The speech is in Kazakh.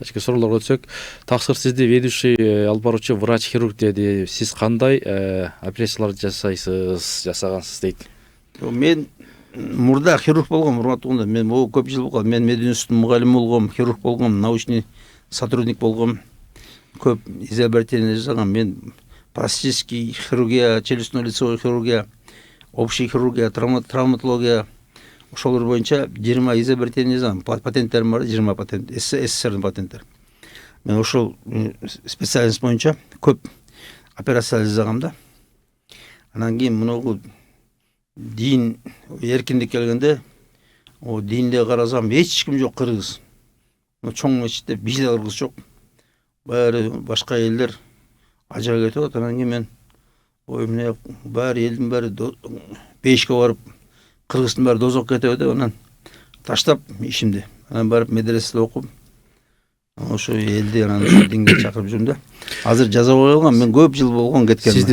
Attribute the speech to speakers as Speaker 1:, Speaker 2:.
Speaker 1: Ички суроолорго өтсөк, таксыр сизди ведущий алып баруучу врач-хирург деди. Сиз кандай операциялар жасагансыз дейт.
Speaker 2: Мен мурда хирург болгом, урматтуу. Мен көп жыл болгон. Мен медицина институтунун мугалими болгом, хирург болгом, научный сотрудник болгом. Көп изобретение жасагам. Мен пластический хирургия, челюстно-лицевой хирургия, общий хирургия, травматология ошолор боюнча 20 изобретение жасагам. Патенттерим бар, 20 патент, СССРдин патенттери. Мен ошол специальность боюнча көп операция жасагам да. Анан кийин мунугу дин эркиндик келгенде, о динде карасам эч ким жок кыргыз. Чоң ичте бизде кыргыз жок. Баары башка элдер ажыга кетип атат. Анан кийин мен эмне баары элдин баары пешке барып кыргыздын баары дозокко кетип деп анан таштап ишимди. Анан барып медреседе окуп, ошо элди анан динге чакырып жүрдүм да. Азыр жаза койгон, мен көп жыл болгон кеткеним.